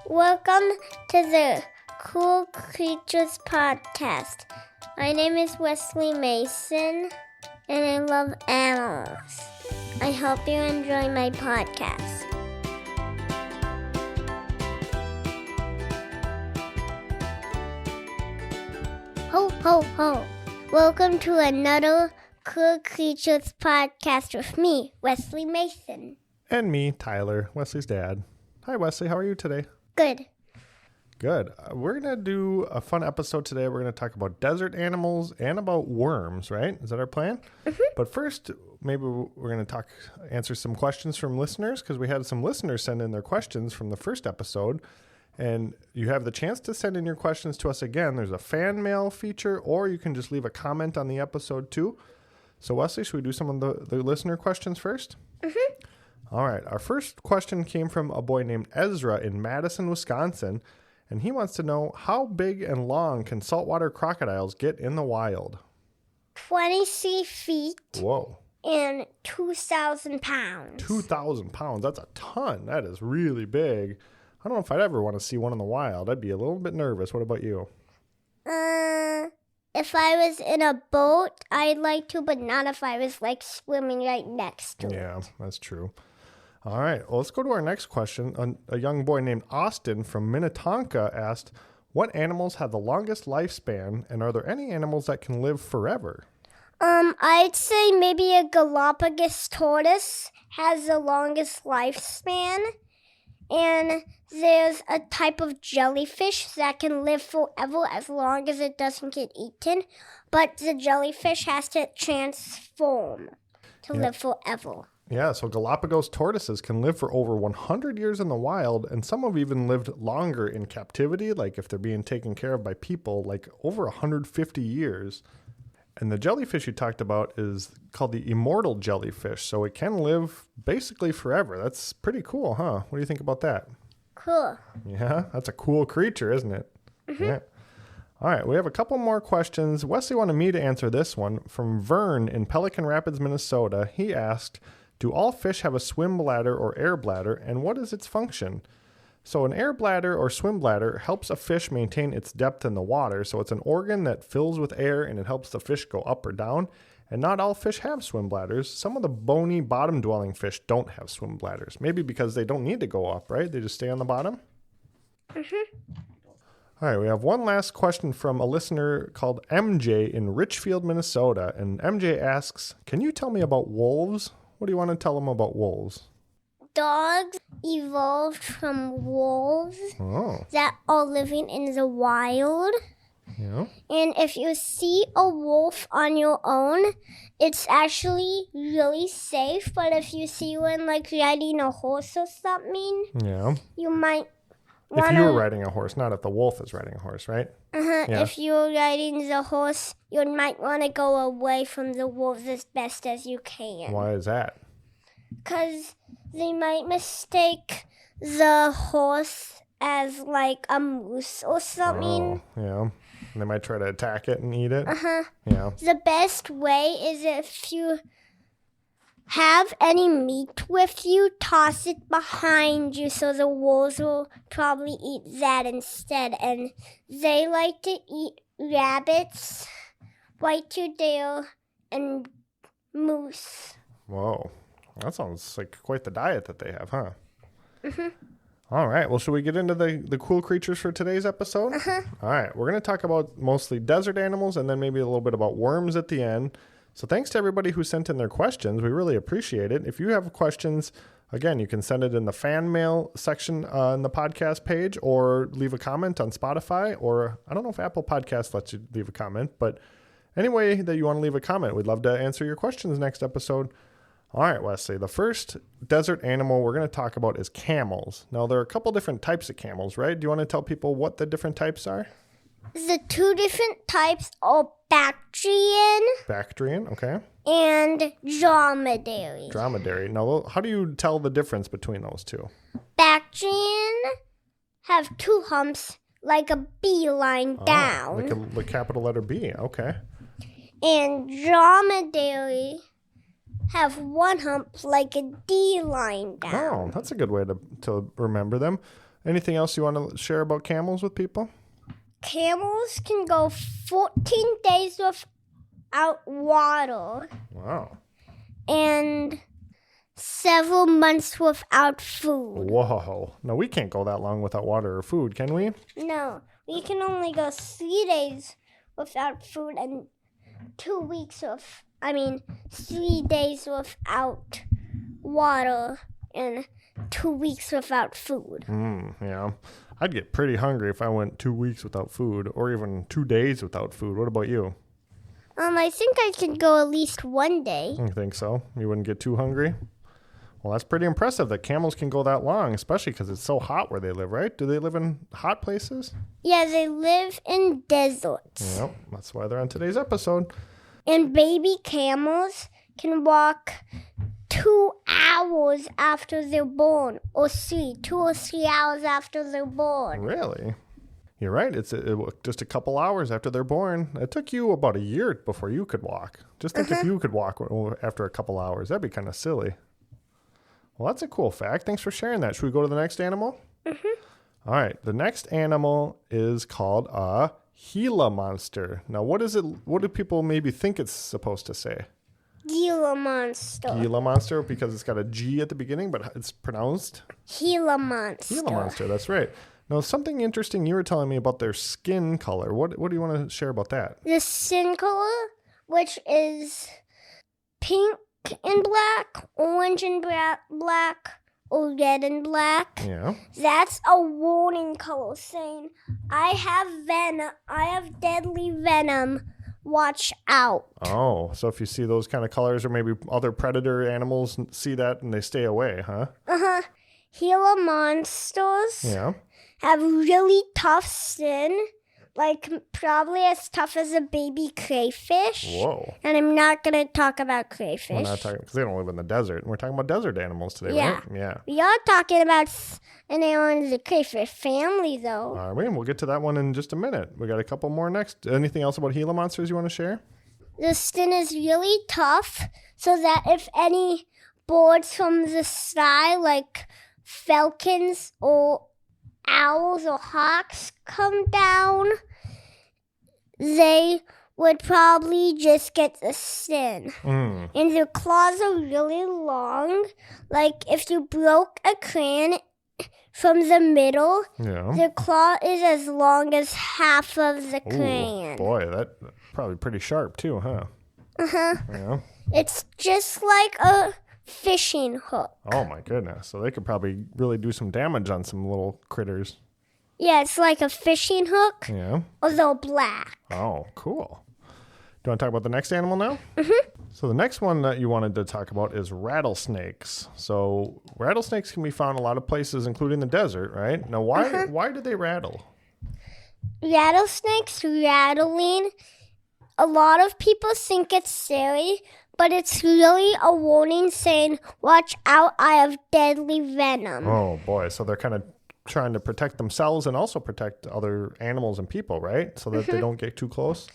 Welcome to the Cool Creatures Podcast. My name is Wesley Mason, and I love animals. I hope you enjoy my podcast. Ho, ho, ho. Welcome to another Cool Creatures Podcast with me, Wesley Mason. And me, Tyler, Wesley's dad. Hi, Wesley. How are you today? Good. Good. We're going to do a fun episode today. We're going to talk about desert animals and about worms, right? Is that our plan? Mm-hmm. But first, maybe we're going to answer some questions from listeners, because we had some listeners send in their questions from the first episode. And you have the chance to send in your questions to us again. There's a fan mail feature, or you can just leave a comment on the episode too. So, Wesley, should we do some of the listener questions first? Mm-hmm. All right. Our first question came from a boy named Ezra in Madison, Wisconsin. And he wants to know, how big and long can saltwater crocodiles get in the wild? 23 feet. Whoa. And 2,000 pounds. 2,000 pounds. That's a ton. That is really big. I don't know if I'd ever want to see one in the wild. I'd be a little bit nervous. What about you? If I was in a boat, I'd like to, but not if I was swimming right next to it. Yeah, that's true. All right, well, let's go to our next question. A young boy named Austin from Minnetonka asked, what animals have the longest lifespan, and are there any animals that can live forever? I'd say maybe a Galapagos tortoise has the longest lifespan, and there's a type of jellyfish that can live forever as long as it doesn't get eaten, but the jellyfish has to transform to live forever. Yeah, so Galapagos tortoises can live for over 100 years in the wild, and some have even lived longer in captivity, like if they're being taken care of by people, like over 150 years. And the jellyfish you talked about is called the immortal jellyfish, so it can live basically forever. That's pretty cool, huh? What do you think about that? Cool. Yeah, that's a cool creature, isn't it? Mm-hmm. Yeah. All right, we have a couple more questions. Wesley wanted me to answer this one from Vern in Pelican Rapids, Minnesota. He asked, do all fish have a swim bladder or air bladder, and what is its function? So an air bladder or swim bladder helps a fish maintain its depth in the water. So it's an organ that fills with air, and it helps the fish go up or down. And not all fish have swim bladders. Some of the bony bottom-dwelling fish don't have swim bladders. Maybe because they don't need to go up, right? They just stay on the bottom? Mm-hmm. All right, we have one last question from a listener called MJ in Richfield, Minnesota. And MJ asks, can you tell me about wolves? What do you want to tell them about wolves? Dogs evolved from wolves that are living in the wild. Yeah. And if you see a wolf on your own, it's actually really safe. But if you see one riding a horse or something, you might want to... If you're riding a horse, not if the wolf is riding a horse, right? Uh-huh. Yeah. If you're riding the horse, you might want to go away from the wolves as best as you can. Why is that? Because they might mistake the horse as a moose or something. Oh, yeah. And they might try to attack it and eat it. Uh-huh. Yeah. The best way is if you have any meat with you, toss it behind you so the wolves will probably eat that instead. And they like to eat rabbits, white-tailed deer, and moose. Whoa. That sounds like quite the diet that they have, huh? Mm-hmm. All right. Well, should we get into the cool creatures for today's episode? Uh-huh. All right. We're going to talk about mostly desert animals and then maybe a little bit about worms at the end. So thanks to everybody who sent in their questions. We really appreciate it. If you have questions, again, you can send it in the fan mail section on the podcast page, or leave a comment on Spotify, or I don't know if Apple Podcasts lets you leave a comment, but any way that you want to leave a comment, we'd love to answer your questions next episode. All right, Wesley, the first desert animal we're going to talk about is camels. Now, there are a couple different types of camels, right? Do you want to tell people what the different types are? The two different types are Bactrian. Bactrian, okay. And dromedary. Dromedary. Now, how do you tell the difference between those two? Bactrian have two humps like a B line down. Like the capital letter B, okay. And dromedary have one hump like a D line down. Oh, that's a good way to remember them. Anything else you want to share about camels with people? Camels can go 14 days without water Wow. and several months without food. Whoa. No, we can't go that long without water or food, can we? No, we can only go 3 days without food and 3 days without water and 2 weeks without food. Yeah. I'd get pretty hungry if I went 2 weeks without food or even 2 days without food. What about you? I think I could go at least 1 day. You think so? You wouldn't get too hungry? Well, that's pretty impressive that camels can go that long, especially because it's so hot where they live, right? Do they live in hot places? Yeah, they live in deserts. Yep, that's why they're on today's episode. And baby camels can walk 2 hours after they're born, or 2 or 3 hours after they're born. Really? You're right. It's just a couple hours after they're born. It took you about a year before you could walk. Just think if you could walk after a couple hours. That'd be kind of silly. Well, that's a cool fact. Thanks for sharing that. Should we go to the next animal? Mm-hmm. All right. The next animal is called a gila monster. Now, what is it? What do people maybe think it's supposed to say? Gila monster. Gila monster because it's got a G at the beginning, but it's pronounced Gila monster. Gila monster. That's right. Now, something interesting you were telling me about their skin color. What do you want to share about that? The skin color, which is pink and black, orange and black, or red and black. Yeah. That's a warning color saying, I have deadly venom. Watch out. Oh, so if you see those kind of colors or maybe other predator animals see that and they stay away, huh? Uh-huh. Gila monsters have really tough skin, like probably as tough as a baby crayfish. Whoa. And I'm not going to talk about crayfish. We're not talking because they don't live in the desert. We're talking about desert animals today, right? Yeah. We are talking about an animal in the crayfish family, though. All right, we'll get to that one in just a minute. We got a couple more next. Anything else about Gila monsters you want to share? The skin is really tough, so that if any birds from the sky, like falcons or owls or hawks, come down, they would probably just get the skin. And their claws are really long. Like if you broke a crayon from the middle, their claw is as long as half of the crayon. Boy, that's probably pretty sharp too, huh? Uh-huh. Yeah. It's just like a fishing hook. Oh my goodness. So they could probably really do some damage on some little critters. Yeah, it's like a fishing hook. Yeah. Although black. Oh, cool. Do you want to talk about the next animal now? Mm-hmm. So the next one that you wanted to talk about is rattlesnakes. So rattlesnakes can be found in a lot of places, including the desert, right? Now, why do they rattle? Rattlesnakes rattling. A lot of people think it's scary, but it's really a warning saying, watch out, I have deadly venom. Oh, boy. So they're kind of trying to protect themselves and also protect other animals and people, right? So that they don't get too close?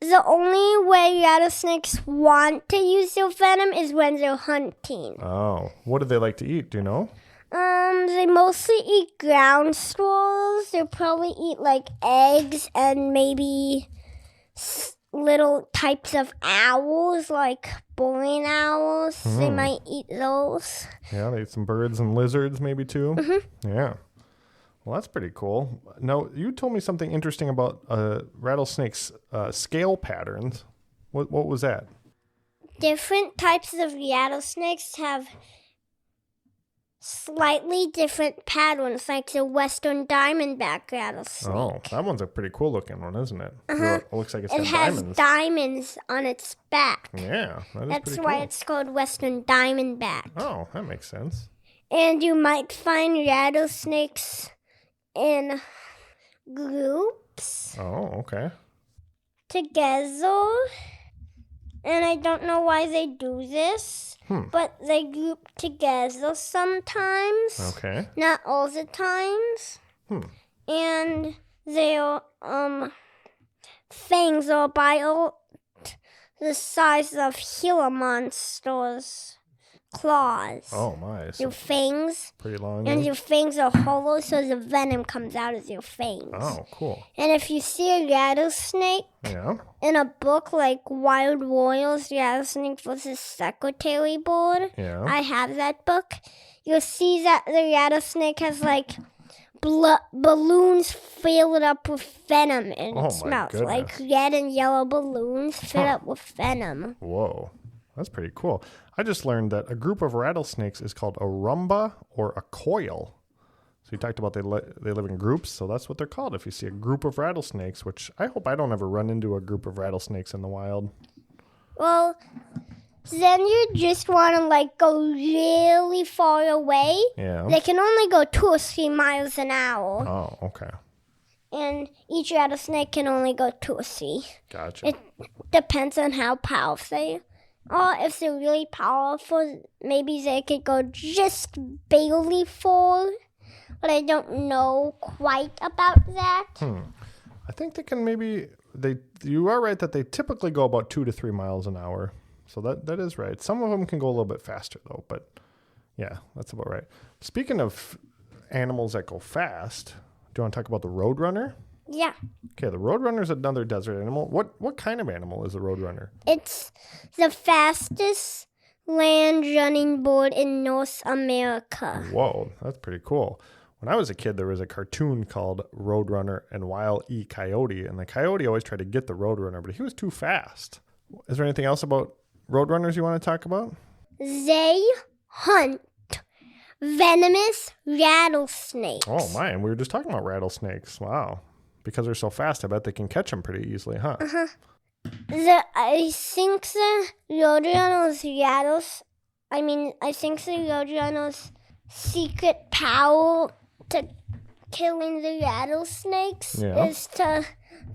The only way rattlesnakes want to use their venom is when they're hunting. Oh. What do they like to eat? Do you know? They mostly eat ground squirrels. They'll probably eat like eggs and maybe little types of owls, like boring owls. They might eat those. Yeah, they eat some birds and lizards maybe too. Yeah. Well, that's pretty cool. Now, you told me something interesting about rattlesnakes' scale patterns. What was that? Different types of rattlesnakes have slightly different patterns, like the western diamondback rattlesnake. Oh, that one's a pretty cool looking one, isn't it? It looks like it's got It has diamonds. diamonds on its back. Yeah, That's pretty why cool. it's called western diamondback. Oh, that makes sense. And you might find rattlesnakes in groups Oh, okay. together. And I don't know why they do this, but they group together sometimes. Okay. Not all the times. And their fangs are about the size of Gila monsters. claws. Oh, my. So Your fangs. pretty long. And eh? your fangs are hollow, so the venom comes out of your fangs. Oh, cool. And if you see a rattlesnake Yeah. in a book like Wild Royals, Rattlesnake vs. Secretary Board, Yeah. I have that book. You'll see that the rattlesnake has like balloons filled up with venom in Oh, its my mouth. goodness. Like red and yellow balloons filled up with venom. Whoa. That's pretty cool. I just learned that a group of rattlesnakes is called a rumba or a coil. So you talked about they live in groups, so that's what they're called. If you see a group of rattlesnakes, which I hope I don't ever run into a group of rattlesnakes in the wild. Well, then you just want to like go really far away. Yeah. They can only go 2 or 3 miles an hour. Oh, okay. And each rattlesnake can only go 2 or 3. Gotcha. It depends on how powerful they are. If they're really powerful, maybe they could go just barely 4. But I don't know quite about that. I think they can you are right that they typically go about 2 to 3 miles an hour. So that is right. Some of them can go a little bit faster though, but yeah, that's about right. Speaking of animals that go fast, do you want to talk about the roadrunner? Yeah. Okay, the roadrunner is another desert animal. What kind of animal is a roadrunner? It's the fastest land running bird in North America. Whoa, that's pretty cool. When I was a kid, there was a cartoon called Roadrunner and Wile E. Coyote, and the coyote always tried to get the roadrunner, but he was too fast. Is there anything else about roadrunners you want to talk about? They hunt venomous rattlesnakes. Oh, my, and we were just talking about rattlesnakes. Wow. Because they're so fast, I bet they can catch them pretty easily, huh? I think the roadrunner's secret power to killing the rattlesnakes is to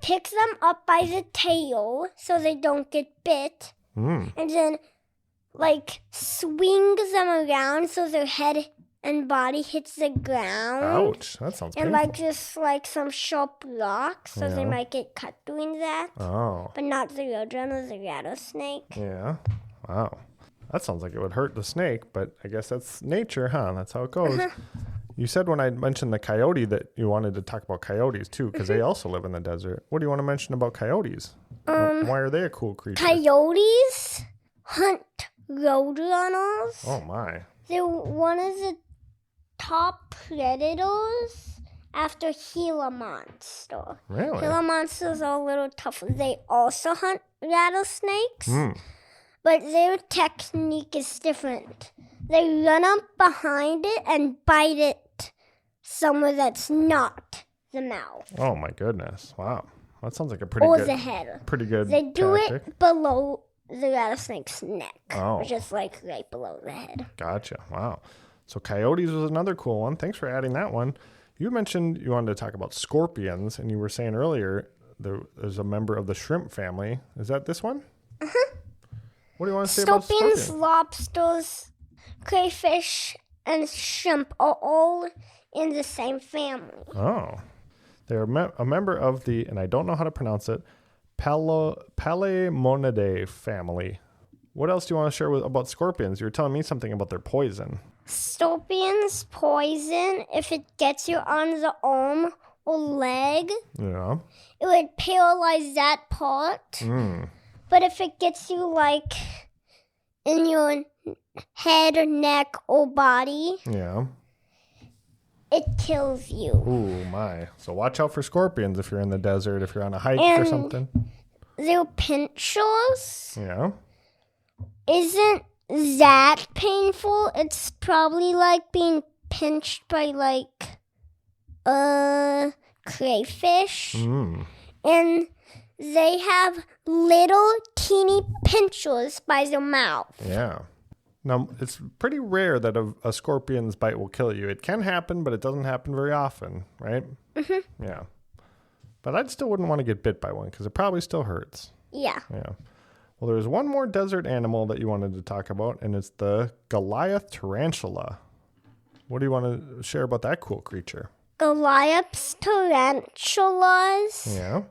pick them up by the tail so they don't get bit, and then like swing them around so their head and body hits the ground. Ouch, that sounds and painful. like just like some sharp rocks so they might get cut doing that. Oh. But not the roadrunner, the rattlesnake. Yeah. Wow. That sounds like it would hurt the snake, but I guess that's nature, huh? That's how it goes. You said when I mentioned the coyote that you wanted to talk about coyotes too, because they also live in the desert. What do you want to mention about coyotes? Why are they a cool creature? Coyotes hunt roadrunners. Oh, my. They're one of the top predators after Gila monster. Really? Gila monsters are a little tougher. They also hunt rattlesnakes, but their technique is different. They run up behind it and bite it somewhere that's not the mouth. Oh, my goodness. Wow. That sounds like a pretty Or good the head. Pretty good They do tactic. it below the rattlesnake's neck, Oh. just like right below the head. Gotcha. Wow. So coyotes was another cool one. Thanks for adding that one. You mentioned you wanted to talk about scorpions, and you were saying earlier there's a member of the shrimp family. Is that this one? What do you want to say about Scorpions, scorpions? lobsters, crayfish, and shrimp are all in the same family. Oh. They're a member of the, and I don't know how to pronounce it, Palaemonidae family. What else do you want to share about scorpions? You were telling me something about their poison. Scorpions poison, if it gets you on the arm or leg, Yeah. it would paralyze that part. But if it gets you like in your head or neck or body, Yeah. it kills you. Ooh, my. So watch out for scorpions if you're in the desert, if you're on a hike or And something. their pinchers Yeah. isn't that painful. It's probably like being pinched by like a crayfish. And they have little teeny pinchers by their mouth. Yeah. Now, it's pretty rare that a scorpion's bite will kill you. It can happen, but it doesn't happen very often, right? Yeah. But I still wouldn't want to get bit by one because it probably still hurts. Yeah. Yeah. Well, there's one more desert animal that you wanted to talk about, and it's the Goliath tarantula. What do you want to share about that cool creature? Goliath's tarantulas Yeah.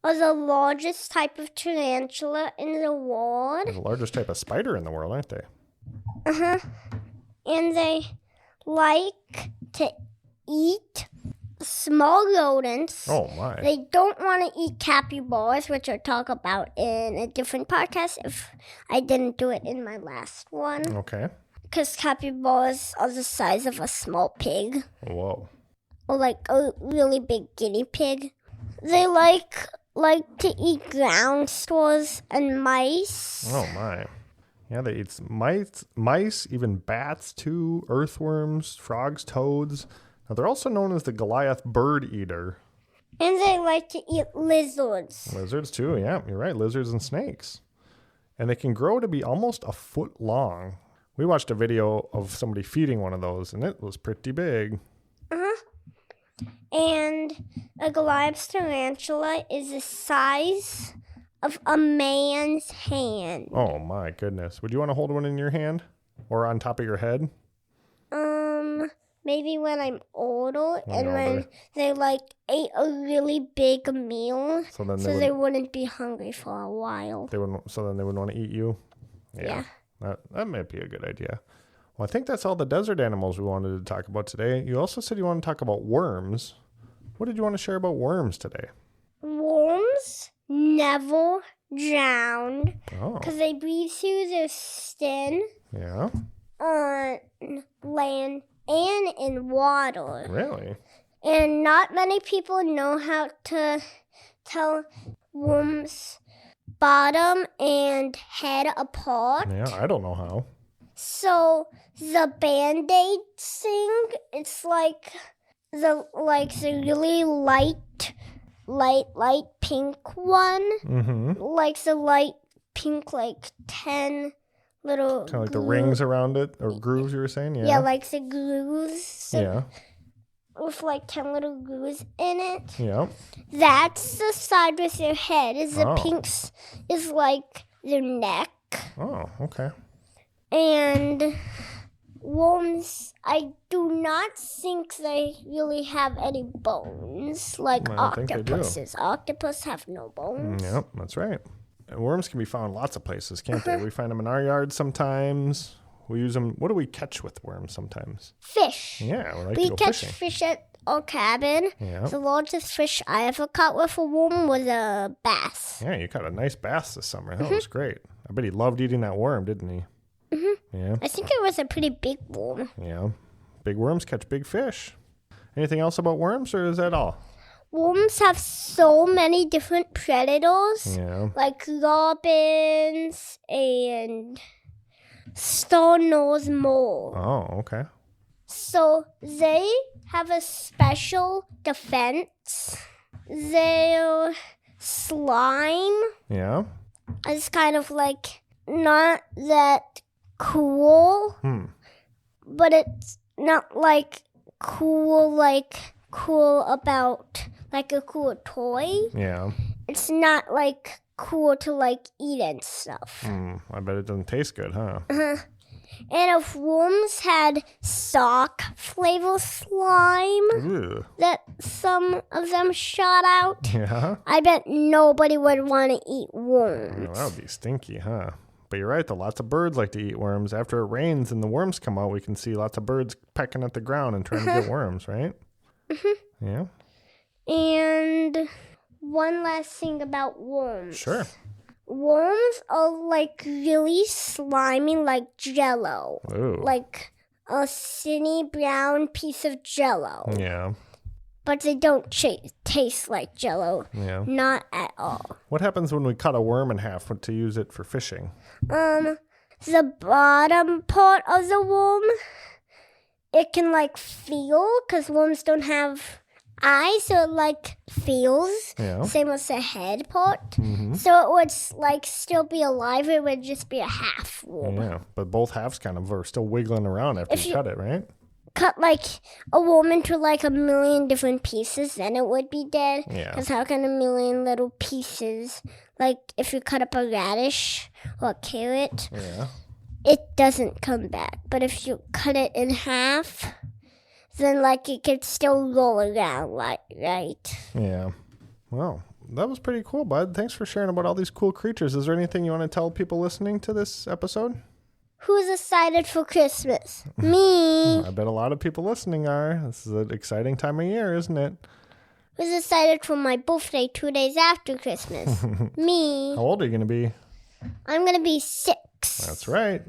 are the largest type of tarantula in the world. They're the largest type of spider in the world, aren't they? And they like to eat small rodents. Oh, my. They don't want to eat capybaras, which I'll talk about in a different podcast if I didn't do it in my last one. Okay. Because capybaras are the size of a small pig. Whoa. Or like a really big guinea pig. They like to eat ground squirrels and mice. Oh, my. Yeah, they eat mice, even bats too, earthworms, frogs, toads. Now, they're also known as the Goliath bird eater. And they like to eat lizards. Lizards too, yeah, you're right, lizards and snakes. And they can grow to be almost a foot long. We watched a video of somebody feeding one of those, and it was pretty big. And a Goliath tarantula is the size of a man's hand. Oh my goodness. Would you want to hold one in your hand? Or on top of your head? Maybe when I'm older when they ate a really big meal, so they wouldn't be hungry for a while. So then they wouldn't want to eat you? Yeah. That might be a good idea. Well, I think that's all the desert animals we wanted to talk about today. You also said you want to talk about worms. What did you want to share about worms today? Worms never drown because Oh. they breathe through their skin Yeah. on land and in water. Really? And not many people know how to tell worms' bottom and head apart. Yeah, I don't know how. So the Band-Aid thing, it's like the really light pink one. Mm-hmm. Like the light pink, 10 little Kind of like the rings around it, or grooves you were saying? Yeah. Yeah, like the grooves. Yeah. With 10 little grooves in it. Yeah. That's the side with their head. The pinks is like their neck. Oh, okay. And worms, I do not think they really have any bones like I don't think they do. octopuses. Octopus have no bones. Yep, that's right. And worms can be found lots of places, can't they? We find them in our yard sometimes. We use them. What do we catch with worms sometimes? Fish. Yeah, we We to go catch fishing. fish at our cabin. Yeah. The largest fish I ever caught with a worm was a bass. Yeah, you caught a nice bass this summer. That was great. I bet he loved eating that worm, didn't he? Yeah. I think it was a pretty big worm. Yeah. Big worms catch big fish. Anything else about worms, or is that all? Worms have so many different predators, Yeah. like robins and star-nosed mole. Oh, okay. So they have a special defense. Their slime Yeah. is kind of not that cool, but it's not cool about a cool toy. Yeah. It's not cool to eat and stuff. I bet it doesn't taste good, huh? And if worms had sock flavor slime Ooh. that some of them shot out, Yeah. I bet nobody would want to eat Well, worms. that would be stinky, huh? But you're right, though. Lots of birds like to eat worms. After it rains and the worms come out, we can see lots of birds pecking at the ground and trying to get worms, right? Yeah. And one last thing about worms. Sure. Worms are really slimy, like Jello. Ooh. Like a thinny brown piece of Jello. Yeah. But they don't taste like Jello. Yeah. Not at all. What happens when we cut a worm in half to use it for fishing? The bottom part of the worm, it can feel, because worms don't have eyes, so it feels. Yeah. Same with the head part. So it would still be alive. It would just be a half worm. Yeah. But both halves kind of are still wiggling around after you cut it, right? Cut a worm into a million different pieces, then it would be dead. Yeah. Because how can a million little pieces, if you cut up a radish or a carrot, Yeah. it doesn't come back. But if you cut it in half, then it could still roll around, right? Yeah. Well, that was pretty cool, bud. Thanks for sharing about all these cool creatures. Is there anything you want to tell people listening to this episode? Who's excited for Christmas? Me. I bet a lot of people listening are. This is an exciting time of year, isn't it? Who's excited for my birthday 2 days after Christmas? Me. How old are you going to be? I'm going to be 6. That's right.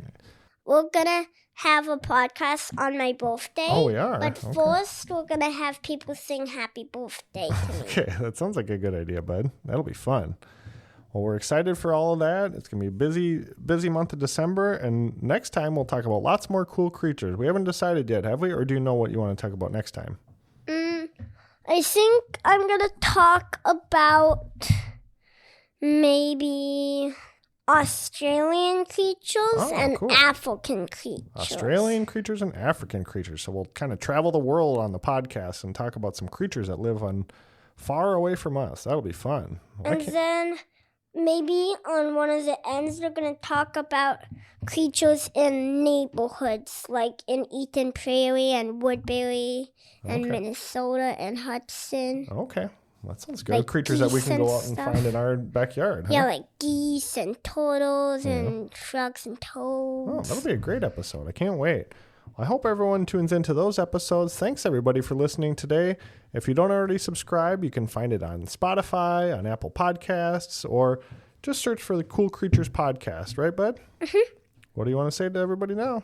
We're going to have a podcast on my birthday. Oh, we are? But Okay. first, we're going to have people sing happy birthday to me. Okay, that sounds like a good idea, bud. That'll be fun. Well, we're excited for all of that. It's going to be a busy month of December. And next time, we'll talk about lots more cool creatures. We haven't decided yet, have we? Or do you know what you want to talk about next time? I think I'm going to talk about maybe Australian creatures and cool. African creatures. Australian creatures and African creatures. So we'll kind of travel the world on the podcast and talk about some creatures that live on far away from us. That'll be fun. And then maybe on one of the ends, we're going to talk about creatures in neighborhoods, like in Eaton Prairie and Woodbury and Minnesota and Hudson. Okay. That sounds good. Like creatures that we can go geese out and and stuff. find in our backyard. Huh? Yeah, like geese and turtles and frogs and toads. Oh, that'll be a great episode. I can't wait. I hope everyone tunes into those episodes. Thanks, everybody, for listening today. If you don't already subscribe, you can find it on Spotify, on Apple Podcasts, or just search for the Cool Creatures Podcast. Right, bud? Mm-hmm. What do you want to say to everybody now?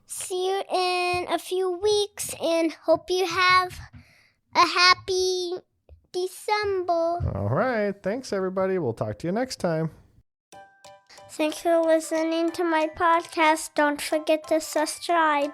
See you in a few weeks and hope you have a happy December. All right. Thanks, everybody. We'll talk to you next time. Thanks for listening to my podcast. Don't forget to subscribe.